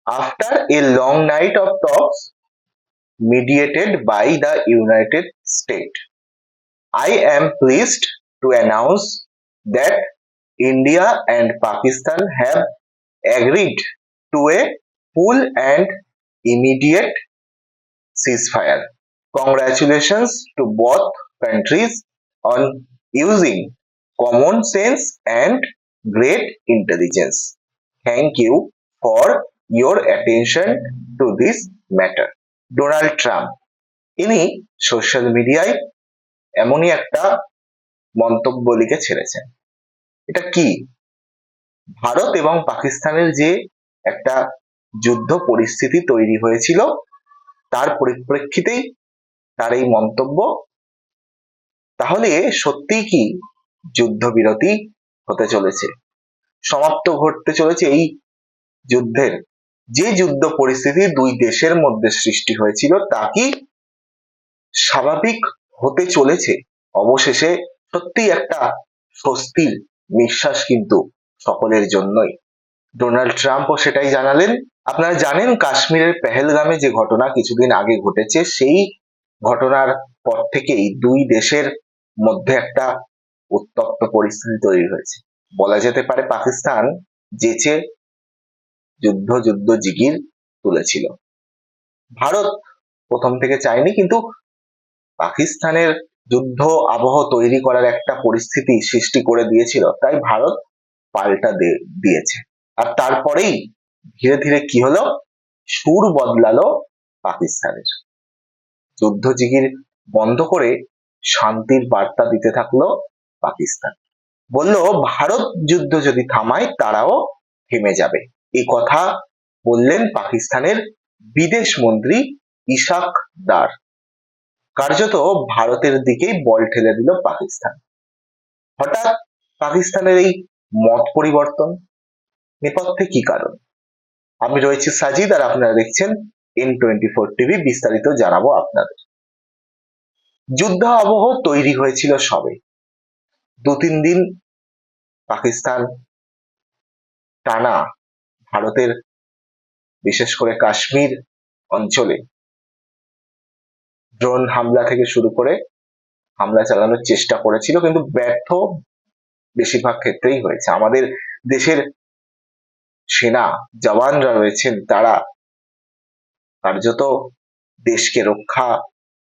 After a long night of talks mediated by the United States, I am pleased to announce that India and Pakistan have agreed to a full and immediate ceasefire. Congratulations to both countries on using common sense and great intelligence. Thank you for your attention to this matter. Donald Trump ইনি social মিডিয়ায় এমনই একটা মন্তব্য লিখে ছেড়েছেন। এটা কি? ভারত এবং পাকিস্তানের যে একটা যুদ্ধ পরিস্থিতি তৈরি হয়েছিল তার পরিপ্রেক্ষিতেই তার এই মন্তব্য। তাহলে সত্যিই কি যুদ্ধবিরতি হতে চলেছে, সমাপ্ত ঘটতে চলেছে এই যুদ্ধের? যে যুদ্ধ পরিস্থিতি দুই দেশের মধ্যে সৃষ্টি হয়েছিল তা কি স্বাভাবিক হতে চলেছে? অবশেষে সত্যিই একটা স্বস্তির নিঃশ্বাস কিন্তু সকলের জন্যই। ডোনাল্ড ট্রাম্পও সেটাই জানালেন। আপনারা জানেন কাশ্মীরের পেহেলগামে যে ঘটনা কিছুদিন আগে ঘটেছে, সেই ঘটনার পর থেকেই দুই দেশের মধ্যে একটা উত্তপ্ত পরিস্থিতি তৈরি হয়েছে। বলা যেতে পারে পাকিস্তান যেচে যুদ্ধ জিগির তুলেছিল। ভারত প্রথম থেকে চায়নি, কিন্তু পাকিস্তানের যুদ্ধ আবহ তৈরি করার একটা পরিস্থিতি সৃষ্টি করে দিয়েছিল, তাই ভারত পাল্টা দিয়েছে। আর তারপরেই ধীরে ধীরে কি হলো, সুর বদলালো পাকিস্তানের। যুদ্ধ জিগির বন্ধ করে শান্তির বার্তা দিতে থাকলো পাকিস্তান। বলল ভারত যুদ্ধ যদি থামায় তারাও থেমে যাবে। এই কথা বললেন পাকিস্তানের বিদেশ মন্ত্রী ইশাক দার। কার্যত ভারতের দিকেই বল ঠেলে দিল পাকিস্তান। হঠাৎ পাকিস্তানের এই মত পরিবর্তন, নেপথ্যে কি কারণ? আমি রয়েছি সাজিদ আর আপনারা দেখছেন N24 টিভি। বিস্তারিত জানাবো আপনাদের। যুদ্ধ আবহ তৈরি হয়েছিল সবে, দু তিন দিন পাকিস্তান টানা ভারতের বিশেষ করে কাশ্মীর অঞ্চলে ড্রোন হামলা থেকে শুরু করে হামলা চালানোর চেষ্টা করেছিল, কিন্তু ব্যর্থ বেশিরভাগ ক্ষেত্রেই হয়েছে। আমাদের দেশের সেনা জওয়ানরা রয়েছেন, তারা কার্যত দেশকে রক্ষা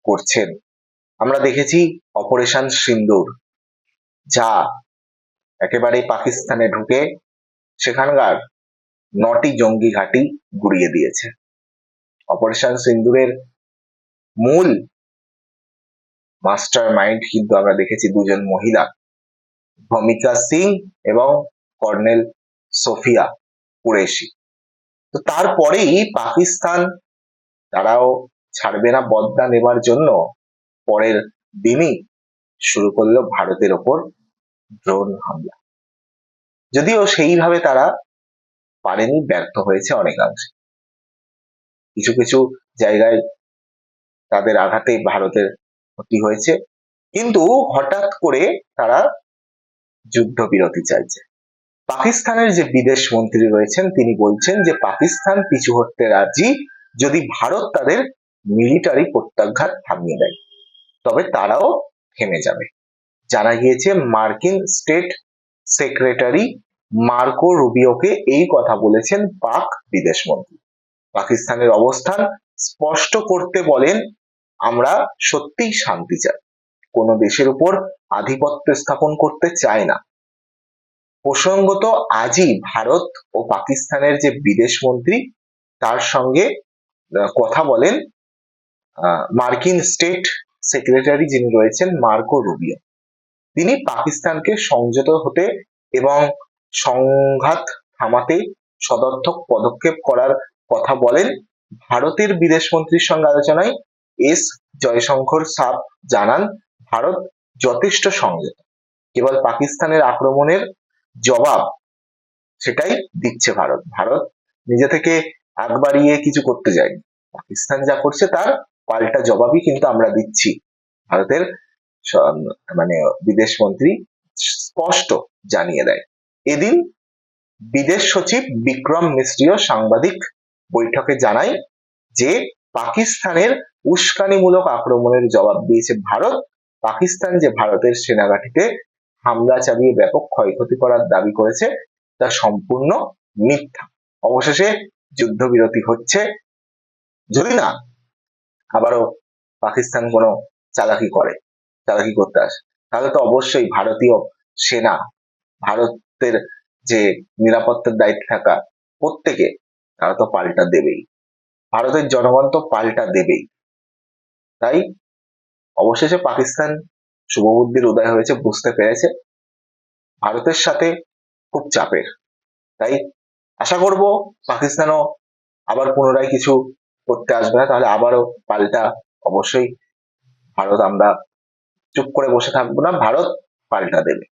করছেন। আমরা দেখেছি অপারেশন সিন্দুর, যা একেবারে পাকিস্তানে ঢুকে সেখানকার 9টি জঙ্গি ঘাঁটি গুড়িয়ে দিয়েছে। অপারেশন সিন্দুরের মূল মাস্টার মাইন্ড কিন্তু আমরা দেখেছি দুজন মহিলা, ভূমিকা সিং এবং কর্নেল সোফিয়া কুরেশি। তো তারপরেই পাকিস্তান তারাও ছাড়বে না বদলা নেবার জন্য পরের দিনই শুরু করলো ভারতের ওপর ড্রোন হামলা। যদিও সেইভাবে তারা পারেনি, ব্যর্থ হয়েছে অনেকাংশে। কিছু কিছু জায়গায় তাদের আঘাতে ভারতের ক্ষতি হয়েছে, কিন্তু হঠাৎ করে তারা যুদ্ধবিরতি চাইছে। পাকিস্তানের যে বিদেশ মন্ত্রী রয়েছেন তিনি বলছেন যে পাকিস্তান পিছু হটতে রাজি যদি ভারত তাদের মিলিটারি প্রত্যাঘাত থামিয়ে দেয়, তবে তারাও থেমে যাবে। জানা গিয়েছে মার্কিন স্টেট সেক্রেটারি মার্কো রুবিওকে এই কথা বলেছেন পাক বিদেশমন্ত্রী। পাকিস্তানের অবস্থান স্পষ্ট করতে বলেন, আমরা সত্যিই শান্তি চাই, কোন দেশের উপর আধিপত্য স্থাপন করতে চায় না। প্রসঙ্গত আজই ভারত ও পাকিস্তানের যে বিদেশ মন্ত্রী তার সঙ্গে কথা বলেন মার্কিন স্টেট সেক্রেটারি যিনি রয়েছেন মার্কো রুবিও। তিনি পাকিস্তানকে সংযত হতে এবং সংঘাত থামাতে সদর্থক পদক্ষেপ করার কথা বলেন। ভারতের বিদেশ মন্ত্রীর সঙ্গে আলোচনায় এস জয়শঙ্কর সাব জানান, ভারত যথেষ্ট সংযত, কেবল পাকিস্তানের আক্রমণের জবাব সেটাই দিচ্ছে ভারত। ভারত নিজে থেকে আগ বাড়িয়ে কিছু করতে যায়নি, পাকিস্তান যা করছে তার পাল্টা জবাবই কিন্তু আমরা দিচ্ছি। ভারতের মানে বিদেশ মন্ত্রী স্পষ্ট জানিয়ে দেয়। এদিন বিদেশ সচিব বিক্রম মিশ্রিও সাংবাদিক বৈঠকে জানায় যে পাকিস্তানের উস্কানিমূলক আক্রমণের জবাব দিয়েছে ভারত। পাকিস্তান যে ভারতের সেনাঘাঁটিতে হামলা চালিয়ে ব্যাপক ক্ষয়ক্ষতি করার দাবি করেছে তা সম্পূর্ণ মিথ্যা। অবশেষে যুদ্ধবিরতি হচ্ছে, যদি না আবারও পাকিস্তান কোনো চালাকি করতে আসে, তাহলে তো অবশ্যই ভারতীয় সেনা, ভারতের যে নিরাপত্তার দায়িত্বে থাকা প্রত্যেকে, তারা তো পাল্টা দেবেই, ভারতের জনগণ তো পাল্টা দেবেই। তাই অবশেষে পাকিস্তান শুভবুদ্ধির উদয় হয়েছে, বুঝতে পেরেছে ভারতের সাথে খুব চাপের। তাই আশা করব পাকিস্তানও আবার পুনরায় কিছু করতে আসবে না, তাহলে আবারও পাল্টা অবশ্যই ভারত, আমরা চুপ করে বসে থাকবো না, ভারত পাল্টা দেবে।